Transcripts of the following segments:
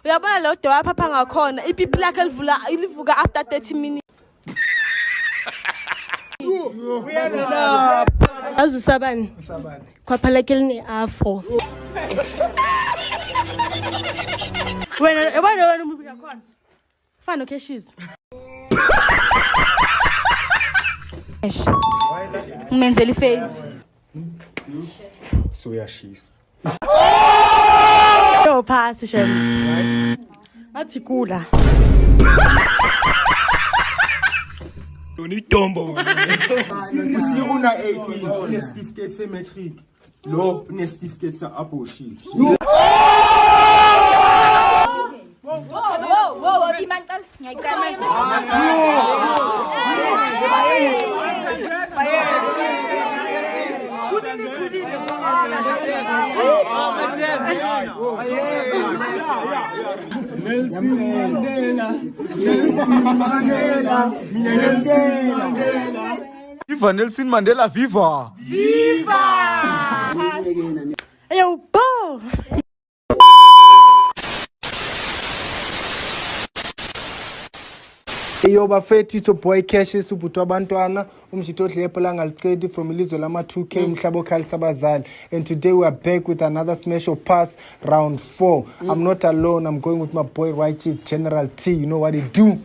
Uyabona lo doya phapha ngakhona ipipi lakhe livuka after 30 minutes. Azusabani. Khwaphala ke line afro. Wena yabona umubi ngakhona. Fana okeshiz. Umenzeli fail. So uyashisa. Yo pass shem. Athi kula. Unitombo. Usiyuna 18 unesitifiketi semetric. Lo unesitifiketi se-abortion. Whoa, imantal. Ngiyayicala. Nelson Mandela. Viva Nelson Mandela, viva! Yo, bo! Yo bafethi it's your boy Cash Subutwa Bantwana umshitodle epolanga liqedi from ilizwe lama 2K mhlabo khali sabazali, and today we are back with another smash of pass round 4. I'm not alone, I'm going with my boy Righteous General T. You know what he do?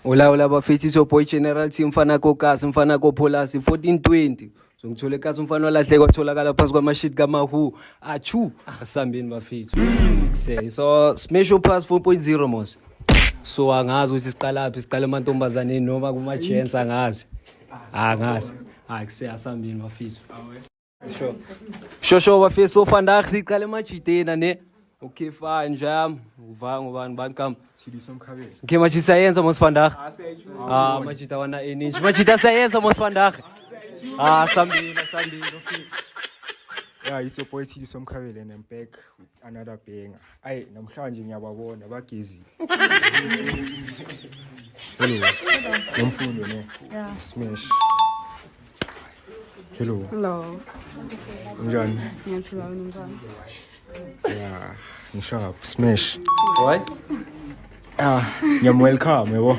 Hola bafethi it's your boy General T mfana kokasi mfana kopholasi 1420 so ngithole kasi umfana olahleka watholakala phansi kwamashit kamahu achu asambeni bafethi so smash of pass 4.0 mos. So angazi ukuthi siqala amantombazane noma kuma gents angazi kuseyasambini bafethu sho bafethu so vandag siqala emajitena ne okay fine jam uvanga bani kam Thidiso Mkhabela. okay majita yenza mos vandag majita wana energy majita sayenza mos vandag sambini okay. Yeah, it's your boy Thidiso Mkhabela and I'm back with another banger. Ayi namhlanje ngiyababona bagezi. Hello. Nomfundo ne. Yeah. Smash. Hello. Hello. Unjani? Ngiyaphila wena. Yeah, ngishap smash. What? Welcome, yabo.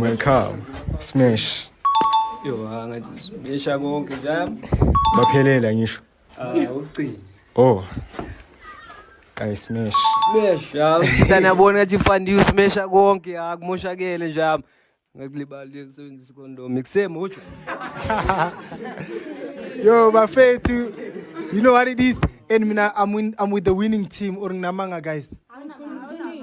Welcome. Smash. Yo angathi besha konke jam Baphelela ngisho. uqini Oh. Ayi smash. smash uthana yabona ngathi fandi usmasha konke akumoshakele njalo ngakulibali ukusebenzisa condom ikusemujo Yo bafethi, you know what it is? And mina I'm with the winning team or nginamanga guys.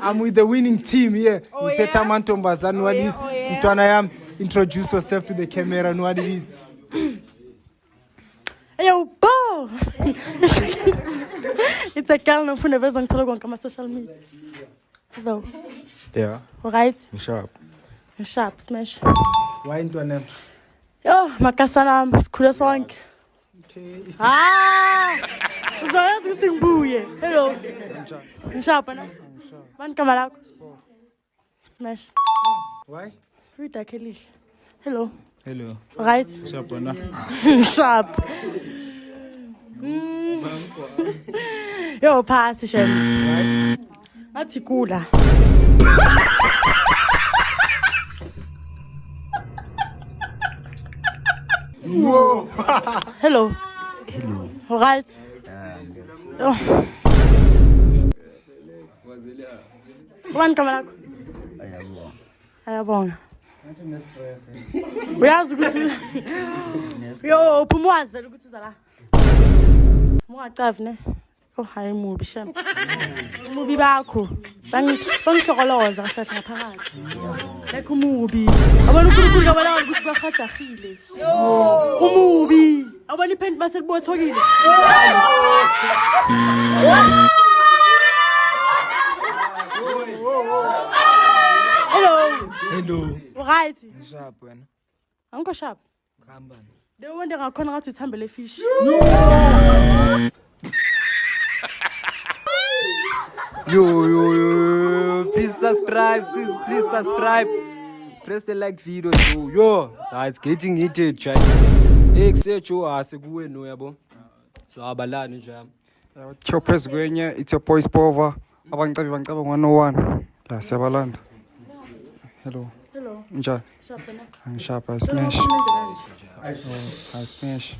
I'm with the winning team, yeah. Mpetha amantombazane what it is? Mntwana yami, introduce yourself to the camera and what it is. Yo, bo! It's a girl no phone veza ngithola konke ama social media. Hello. Yeah. Alright. Ngishap. Sharp smash. Why ntwana? Yo, makasana sikhule sonke. Okay. Uzoyazi ukuthi ngibuye. Hello. Ngishapa na? Mani kama lakho? Smash. Why? Rita Kelly. Hello. Hello. Right? Sharp na. Sharp. Yo, pass shem. Athi kula. Whoa. Hello. Hello. Right? Oh. Mani kama lakho? Ayabonga. Uyazi ukuthi yo uphumwazi vele ukuthi uza la. Mungacavi ne. Oh hayi mubi shem. Mubi bakho. Bangihlokoloza kahle ngaphakathi. Lekho umubi. Abona uNkulunkulu kabalawa ukuthi bahajahile. Umubi. Abona iphenti base libothokile. Hello. Right. Sharp wena. Angikho sharp. Khamba. Leyo wende ngakhona ngathi uthambele fish. Yo, please subscribe, sis, please subscribe. Press the like video too. Yo, it's getting heated, chat. Execho asekuwe no yabo. So abalani nje. Choppers kwenye, it's your boy Spova. Abangicela bangicela 101. Ya siyabalanda. Hello. Hello. Njani? Shapha na. Angishapha Cela smash. ukhulumeze kanje. Smash.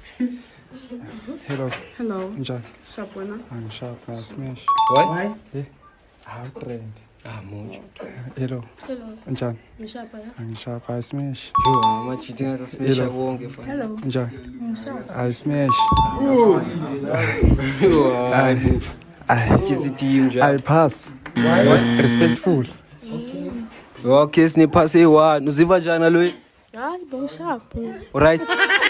Hello. Hello, Njani? Shapwana. Angishapha smash. Why? How trend. Mucho. Hello. Hello. Njani? Ngishapha na. Angishapha smash. Yo, ama-cheating asa-special wonke fana. Hello. Njani? Smash. Kisi team I nje. pass. Was respectful. Okay, siniphase i-1. Uziva njani aloyi? Hayi bangishapha. Alright.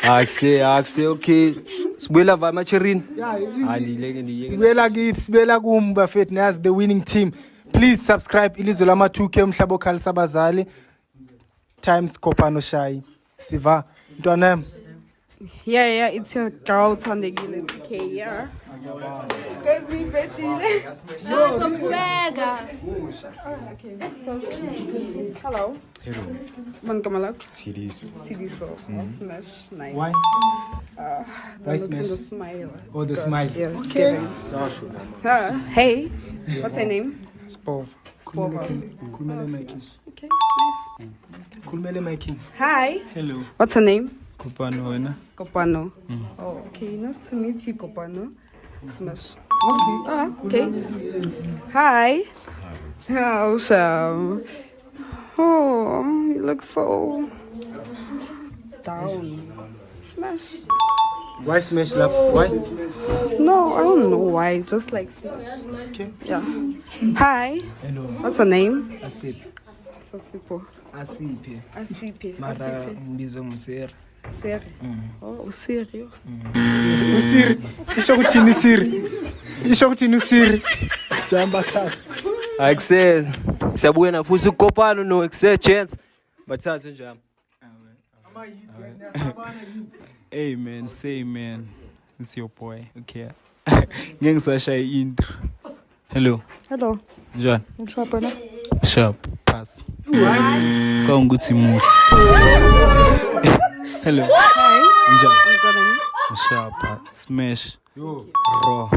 Akuse okay. Sibuyela va macherini. Ndiyeke. Sibuyela kithi, sibuyela kumi bafethu nazi the winning team. Please subscribe ilizwe lama 2K umhlaba okhalisa abazali. Times Kopano Shai. Siva. Ntwana Yeah, it's your girl Thandekile TK, yeah. Guys, we betile. Hello. Hello. Mankamalak. Tiriso. Tidiso. Smash. Nice. Why? Why smash? The smile. Oh, the smile. Yeah, Okay. hey, what's your name? Spov. Spova. Kulmele making. Okay, nice. Kulmele making. Hi. Hello. What's your name? Kupano wena. Kopano. Oh, okay. Nice to meet you, Kopano. Smash. Okay. Okay. Hi. Oh, Sham. Oh, you look so down. Smash. Why smash lap? Why? No, I don't know why. Just like smash. Okay. Yeah. Hi. Hello. What's your name? Asip. Sasipo. Asiphi. Asipe. Mara ngibizwa nguseri. Seri. Oh, serio. Usiri. Isho kuthini Siri? Isho kuthini Usiri? Jamba thatha. Akuse. Siyabuya na futhi ukopano no akuse chance. Bathathe njalo. Hey man, say man. It's your boy. Okay. Ngeke ngisashaya intro. Hello. Hello. Njani? Ngishapha na. Sharp. Pass. Cha ukuthi muhle. Hello. Hi. Njani? I'm gonna. Sharp. Smash. Raw.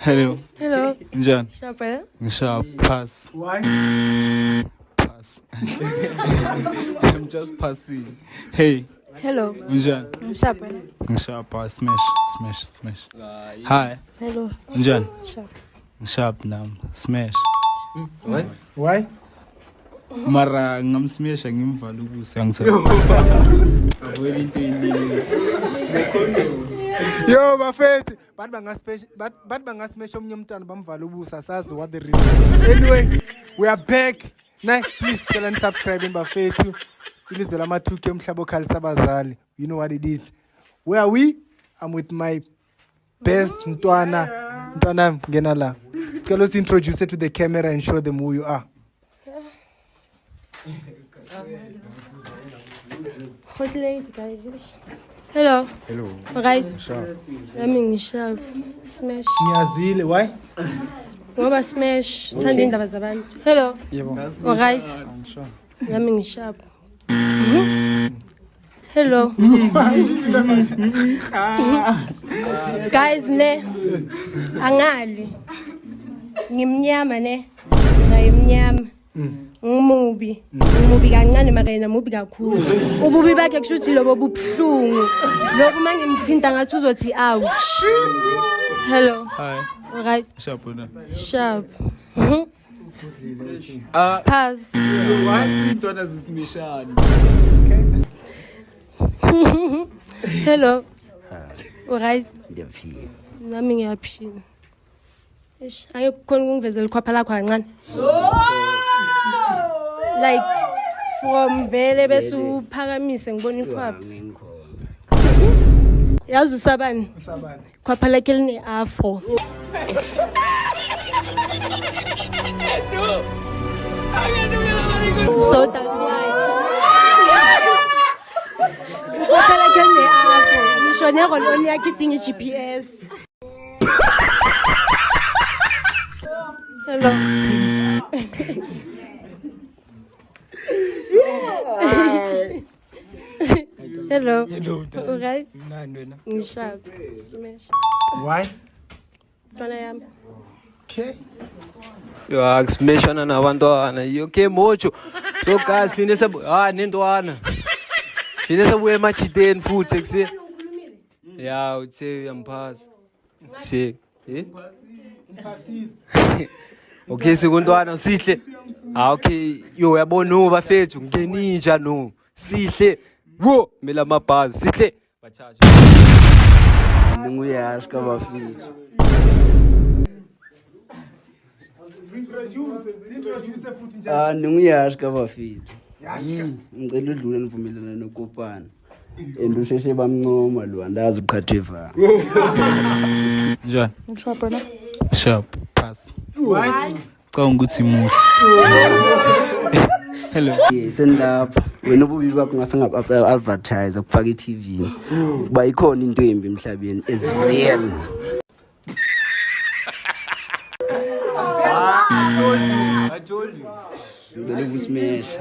Hello. Hello. Njani? Shapha na. Sharp. Pass. Why? Pass. I'm just passing. Hey. Hello. Njani? Ngishapha na. Sharp. Smash. Hi. Hello. Njani? Shapha. Sharp nam. Smash. Why? Mara ngamsmesha ngimvala ubuso angithatha. Avoid into eningi. Yo bafethu, bathi bangasmash omnye umntwana bamvala ubuso asazi what the reason. Anyway, we are back. Now please tell and subscribe bafethu. Ilizwe lama 2K umhlaba okhalisa abazali. You know what it is. Where are we? I'm with my best Ntwana ngena la. Let's introduce it to the camera and show them who you are. Hello. Hello. Guys. Nami ngishapha. Smash. Niyazile, why? Ngoba smash sithanda indaba zabantu. Hello. Yebo. Guys. Nami ngishapha. Hello. Guys ne. Angali. Ngimnyama ne. Naye mnyama. Ngumubi kancane mara yena mubi kakhulu. Ububi bakhe kushuthi lobo bubuhlungu. Lokho mangimthinta ngathi uzothi ouch. Hello. Hi. Guys. Sharp na. Sharp. Pass. Why intwana zisimishana? Hello. Guys. Ngiyaphila. Nami ngiyaphila. Eish, ayekukhona ukungivezela ikhwapha lakho kancane. Like from vele bese uphakamise ngibona ikhwapha. Yazi usabani? Khwapha lakhe line afro. So that's why. Khwapha lakhe line afro. Ngisho neroloni yakhe idinga iGPS. Hello. Hello. Hello. Guys. Nani wena? Ngishapha. Smash. Why? Ntwana yami. Okay. Yo, akusmeshana nabantwana. Okay, mocho. So guys, phinde nendwana. Phinde sabuye emachiteni futhi ekuseni. Yeah, uthe uyamphasa. Sick. Eh? Okay, sekuntwana usihle. Okay, yo uyabona bafethu ngeninja no. Sihle. Wo, mela amabhazi. Sihle. Bachacha. Ninguyazi kabafethu. Ninguyazi kabafethu. Ngicela udlule nivumelana nokopana. Endusheshe bamncoma lo andazi uqhatheva. Njani? Ngishapha na. Sharp. Pass. Why? Cha ukuthi muhle. Hello. Senilapha. Wena ububi bakho ngase advertise kufaka iTV. Kuba ikhona into embi emhlabeni is real. I told you. Ngicela ukusmash.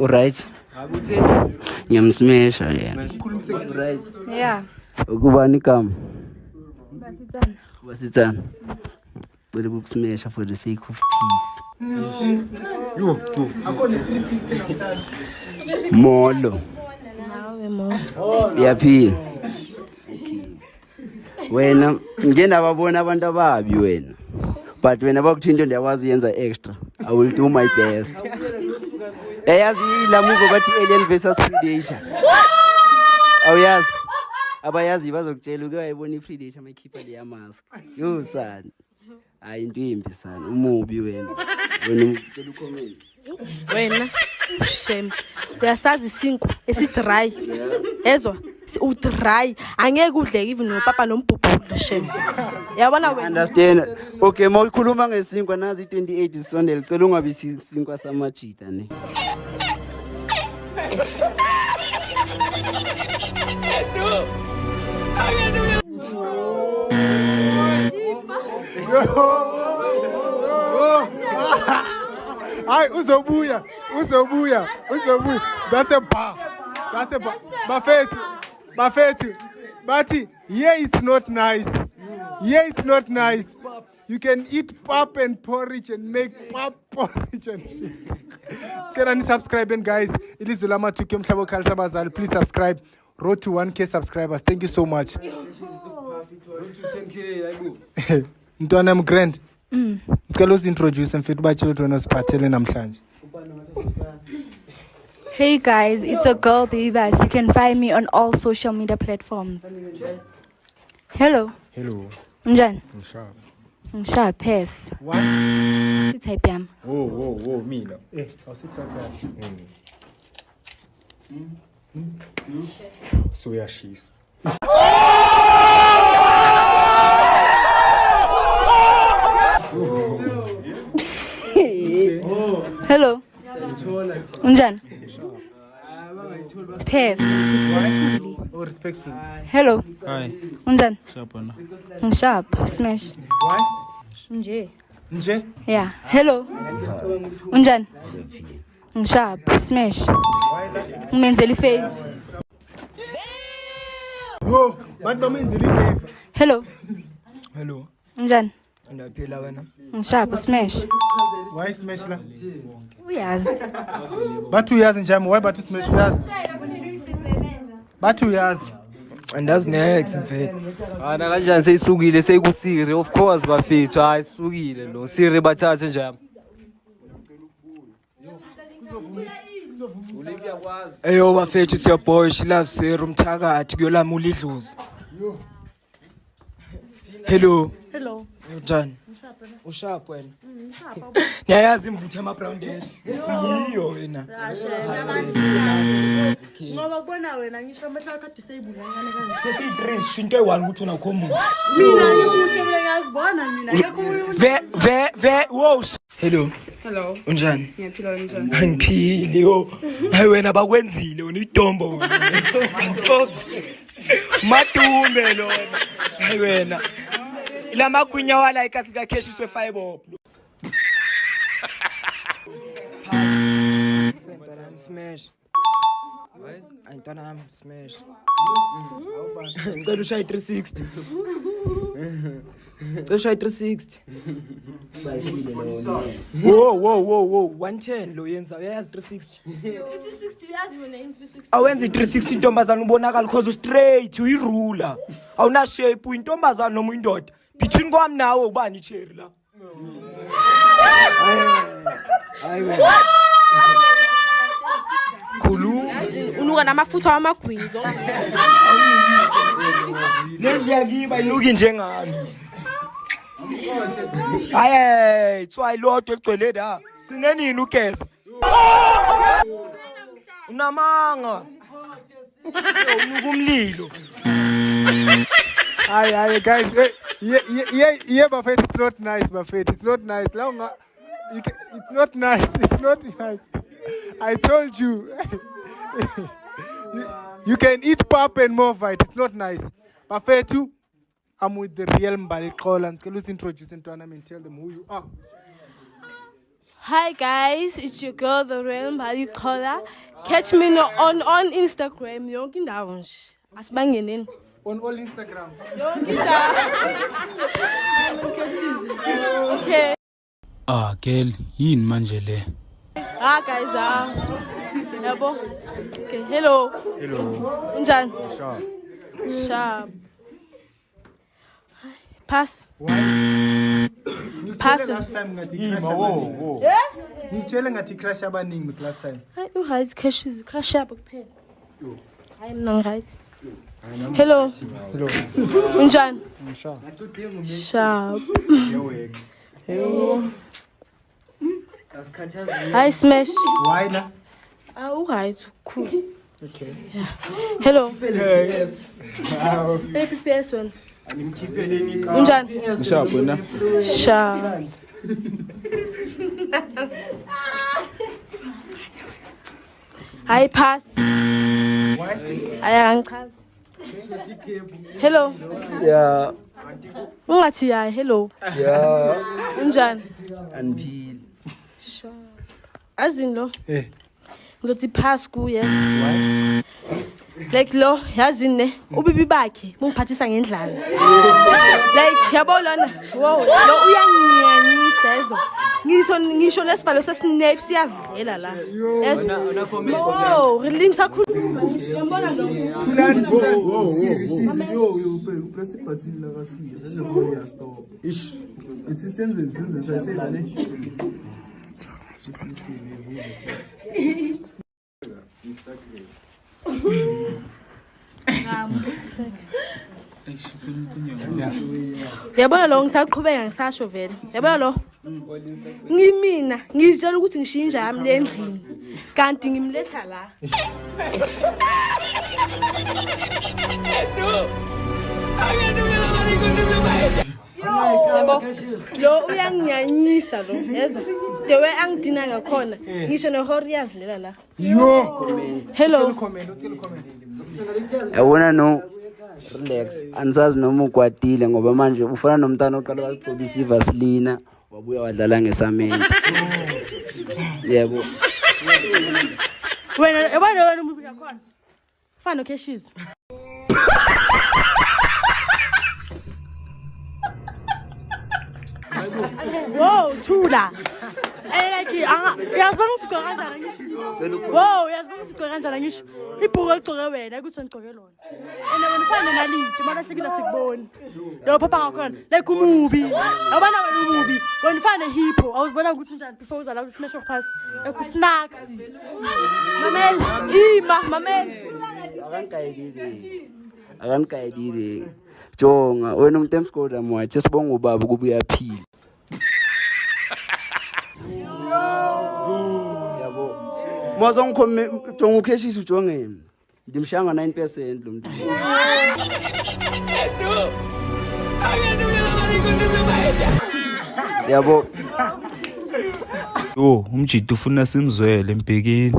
Alright. Akutheni? Ngiyamsmasha yena. Alright. Yeah. Ukubani igama? Basitsana. Ngicela ukusmasha for the sake of peace. Molo. Nawe mo. Yaphila. Wena ngena babona abantu ababi wena. But wena bakuthinto ndiyawazi yenza extra. I will do my best. Eyazi la movie bathi Alien versus Predator. Awuyazi? Abayazi bazokutshela uke wayibona iPredator mayikhipha le mask. Yo son. Hayi into embi sana. Umubi wena. Wena ucela ucomment. Wena shame. Uyasazi isinkwa esidry. Ezwa udry angeke udleke even nopapa nombhubhudla shame. Yabona wena. Understand? Okay, mawukhuluma ngesinkwa nazi 28 isondele. Cela ungabi isinkwa samajita ne. Hayi uzobuya. That's a bar. Bafethu. Bathi, yeah, it's not nice. You can eat pap and porridge and make pap porridge and shit. Can you subscribe and guys? It is Zulama 2K Mhlabo Khali Sabazali. Please subscribe. Road to 1K subscribers. Thank you so much. Road to 10K, ayibo. Ntwana mgrand. Ngicela uzintroduce mfethu bachilo wena siphathele namhlanje. Hey guys, it's a girl Baby Bass. You can find me on all social media platforms. Hello. Njani? Ngishaya pass. Why? Type yami. Oh, mina. Awusithatha. So uyashisa. Hello. Njani? Pass. Oh, respectful. Hello. Hi. Njani? Sharp na. Ngishaya smash. Why? Nje? Yeah. Hello. Njani? Ngishaya smash. Ngimenzela ifavor. Yo, bantu bamenzile ifavor. Hello. Njani? Ndaphila wena. Ngishaya smash. Why smash la? Uyazi. Bathu uyazi njami, why bathu smash uyazi? Bathu uyazi. Andazi next mfethu. Ana kanjani seyisukile seyikusiri of course bafethu hayi sukile lo siri bathathe njalo. Eyo bafethu it's your boy she loves Serum Mthakathi kuyolamula idlozi. Hello. Njani? Ushap wena. Ngiyayazi imvuthu ama brown dash. Yiyo wena. Ngoba kubona wena ngisho amehlo akho disable kancane kanje. I3 into e1 ukuthi una common. Mina ngikuhle mina ngiyazibona mina ngeke Ve wow. Hello. Unjani? Ngiyaphila njani? Angiphili yo. Hayi wena bakwenzile wena idombo wena. Madume lona. Hayi wena. La magwinya wala ikasi ka kheshiswe fiber. Smash. Ayintwana yami smash. Ngicela ushaye 360. Ngicela ushaye 360. Whoa 110 lo yenza uyazi 360. 360 uyazi wena 360. Awenza 360 intombazana ubonakala cause straight uyirula. Awuna shape uyintombazana noma uyindoda. Between kwami nawe ubani cherry la. Hayi wena. Khulu unuka namafutha amagwizo. Leziyakiba inuki njengami. Hayi tswayi lodwa egcwele la. Cine nini ugeza? Unamanga. Unuka umlilo. Aye, guys. Yeah, Buffett, it's not nice, Buffett. It's not nice. It's not nice. It's not nice. I told you. You can eat pap and more fight. It's not nice. Buffett, I'm with the real Mbali Kolan. Can you introduce into them and tell them who you are? Hi guys, it's your girl, the real Mbali Kola. Catch me on Instagram. Yonke indawo nje. Asibangene. On all Instagram. Yonke indawo. Okay. Girl, yini manje le? Guys, yabo. Okay, hello. Unjani? Sharp. Pass. Pass. Last time ngathi ngitshele ngathi crash abaningi last time. Hayi right crash up kuphela. Hayi mina right. Hello. Unjani? Sharp. Hi smash. Why na? Right, cool. Okay. Yeah. Hello. Yes. Baby person. Animkhiphele Unjani? Sharp wena. Sharp. Hi pass. Why? Ayangichaza. Hello. Yeah. Ungathi hayi hello. Yeah. Unjani? Anphile. Sharp. Azini lo. Ngizothi pass ku yes. Why? Like lo yazi ne ubibi bakhe bungiphathisa ngendlala. Like yabo lona wow lo uyangiyanyisa ezo. Ngisho nesibalo sesinape siyazidlela la. Yes. Oh, release akhuluma ngisho yambona lo. Yo, press button la kasi. Then go ya stop. Ish. It's sentence I say la ne. Yabona lo ngisaqhubeka ngisasho vele. Yabona lo. Ngimina ngizitshela ukuthi ngishinja yami le endlini. Kanti ngimletha la. Lo uyangiyanyisa lo. Yezwa. The way angidina ngakhona ngisho nehori yadlela la. Hello. Yabona no relax ansazi noma ukwatile ngoba manje ufana nomntana oqala wazigcobisa ivaselina wabuya wadlala ngesamende. Yebo. Wena umubi yakhona. Fana Cashes. Whoa, Tula. Like yazibona usuka kanjani ngisho. Wow, yazibona usuka kanjani ngisho. Ibhuku eligcoke wena ukuthi ngigcoke lona. Ene wena ufana nalithi marahlekile sikuboni. Lo papa ngakhona like umubi. Yabona wena umubi. Wena ufana hippo. Awuzibona ukuthi njani before uzala ku smash pass. Eku snacks. Mamel, mamel. Akankayidile. Jonga wena umuntu emskoda mwathi sibonga ubaba kuba uyaphila. Yabo. Mozo ngikhome jonga ukheshisa ujonge. Ndimshanga 9% lo muntu. Yabo. Umjito ufuna simzwele embhekeni.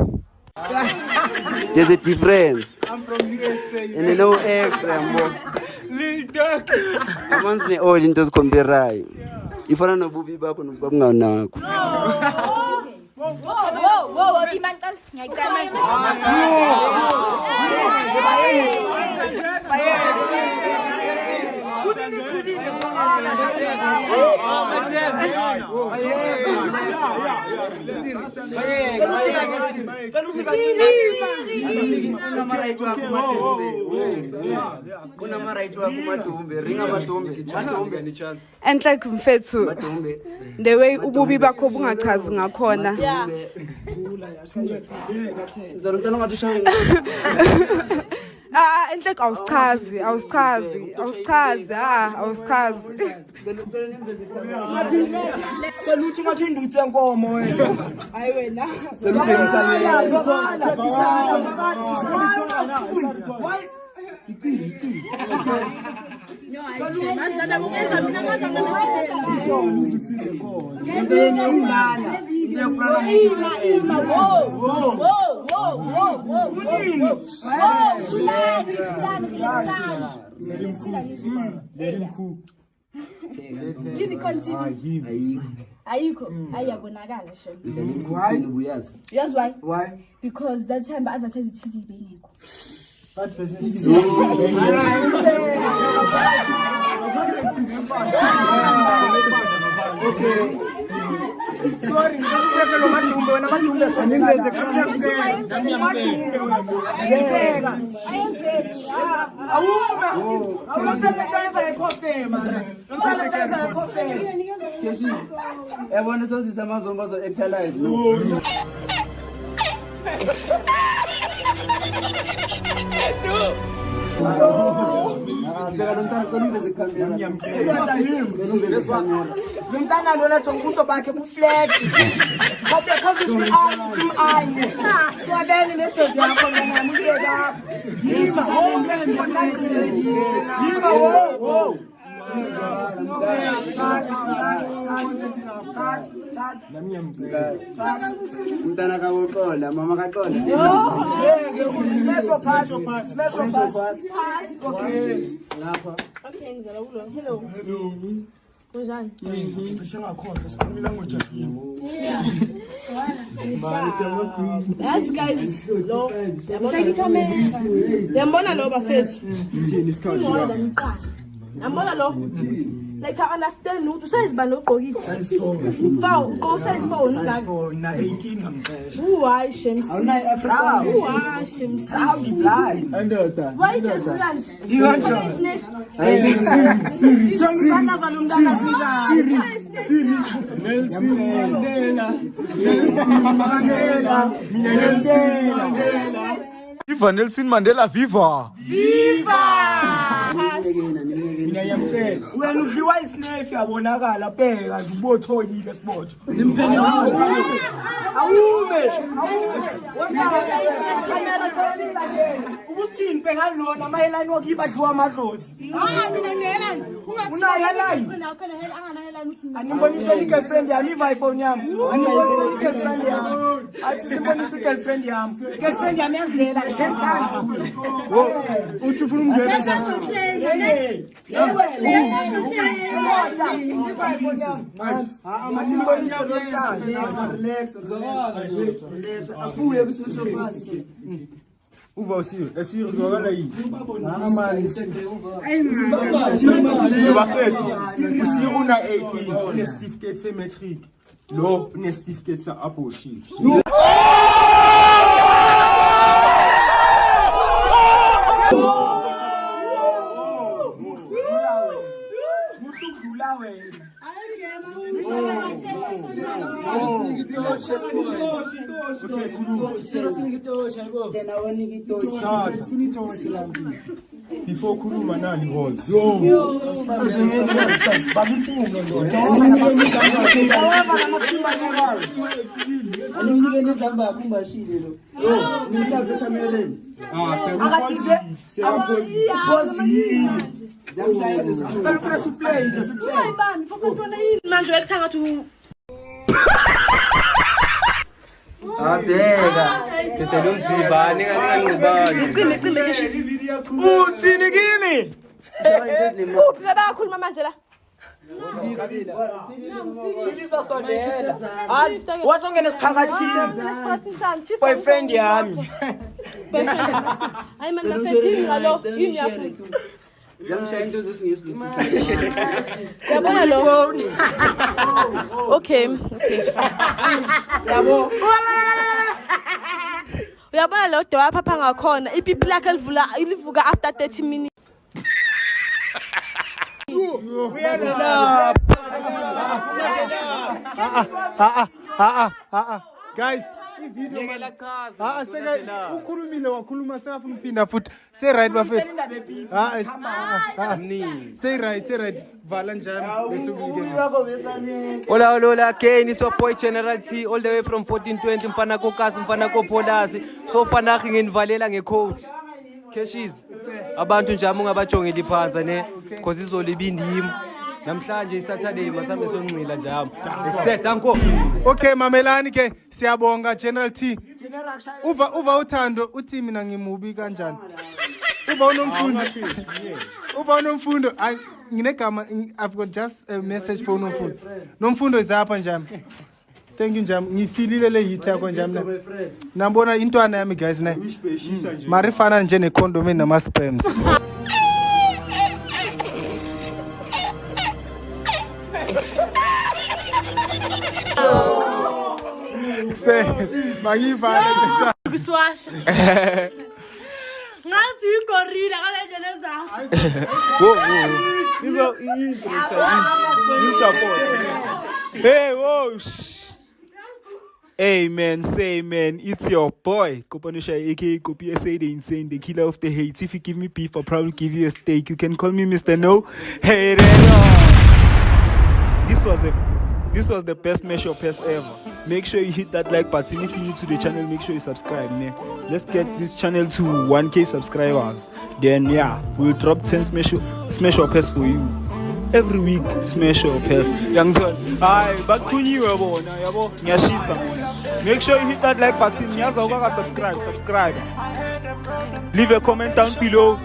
There's a difference. I'm from USA. And no extra mo. Lil Duck. Amanzi ne oil into zikomberayo. Ifana nobubi bakho nobuba bunganakho. Whoa, And like mfethu, the way ububi bakho bungachazi ngakhona. And like awusichazi. Uthi ngathi induthe enkomo wena. Hayi wena. Ayikho ayabonakala shem. Why? Yes, why? Why? Because that time I advertise TV bengekho. Okay. Sorry, ngikufeke lo madumbe wena madumbe soningeze Yabona sozisa amazomba zo actualize. Lumntana lona jonguso bakhe buflat. Kodwa khazi anye. Swabeni lesozi yakho mina muyeka. Yima wo. Mntana kawoqonda, mama kaqonda. Special pass. Okay. Lapha. Okay, ngizala ulo. Hello. Kunjani? Ngishangakhohlwa sikhuluma language yakho. Yes guys. Lo. Yambona lo bafethu. Yambona lo. Like I understand ukuthi usayizibani ogqokile. Size 4. Go size 4 ngani? Na 18 ngamphela. Why Shems? Awunayi Africa. Why Shems? How you blind? Andoda. Why just lunch? Jongisana zalumntana zinjani? Viva Nelson Mandela, viva! Wena udliwa isnefi yabonakala bheka nje ubothoyile sibotho. Awume. Kamera khona ukuthini bheka lona amayelani wokibadliwa amadlozi. Mina ngiyelani. Unayelani? Animbonisa girlfriend yami iPhone yami. Animbonisa girlfriend yami. Athi simbonisa girlfriend yami. Girlfriend yami yazidlela 10 times. Wo, uthi ufuna umngena. Uva usiwe, esiyo uzwakala yini? Bafethu, usiwe una 18, une certificate se-matric. Lo, une certificate sa-abortion. Before Kuruma nani holds. Tete umsiba ninganingubani. Icime keshi. Uthini kimi? Uphi labakhuluma manje la? Wazongena esiphakathini. Boyfriend yami. Hayi manje afethi ngalo yini yafu. Ngiyamshaya into zesingesilwisisa. Yabona lo. Okay. Yabo. Uyabona lo do waphapha ngakhona ipipi lakhe livuka after 30 minutes. Guys, ivideo ukhulumile wakhuluma sekafuna uphinda futhi say right bafethu say right vala njani bese ubike Hola again, it's your boy General T all the way from 1420 mfana kokasi mfana kopolasi so fana nginivalela ngecode Cashes abantu nje ungabajongela iphansi ne because izoliba indimi namhlanje iSaturday masambe soncila njalo except anko. Okay mamelani ke siyabonga General T uva uthando uthi mina ngimubi kanjani uba unomfundo nginegama I've got just a message for nomfundo izapha njami. Thank you njami ngifilile le hit yakho njami nambona intwana yami guys na marifana nje necondom nama spams. Magivale ngisha Biswasha. Ngathi igorilla kalendlela zakho. Hey, whoa. Amen, say amen. It's your boy, Kopanusha, aka Kopi SA the Insane, the killer of the hate. If you give me beef, I'll probably give you a steak. You can call me Mr. No. Hey, This was the best measure pest ever. Make sure you hit that like button. If you're new to the channel, make sure you subscribe, man. Let's get this channel to 1K subscribers. Then yeah, we'll drop 10 smash or pest for you. Every week, smash or pest. Young son, hi, back to you, yabo. Make sure you hit that like button. Subscribe. Leave a comment down below.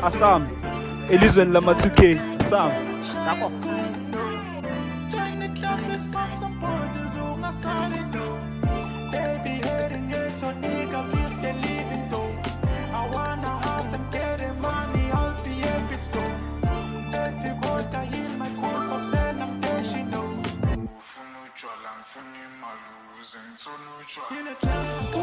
Assam. Elizwen Lama 2K. Assam. In a club,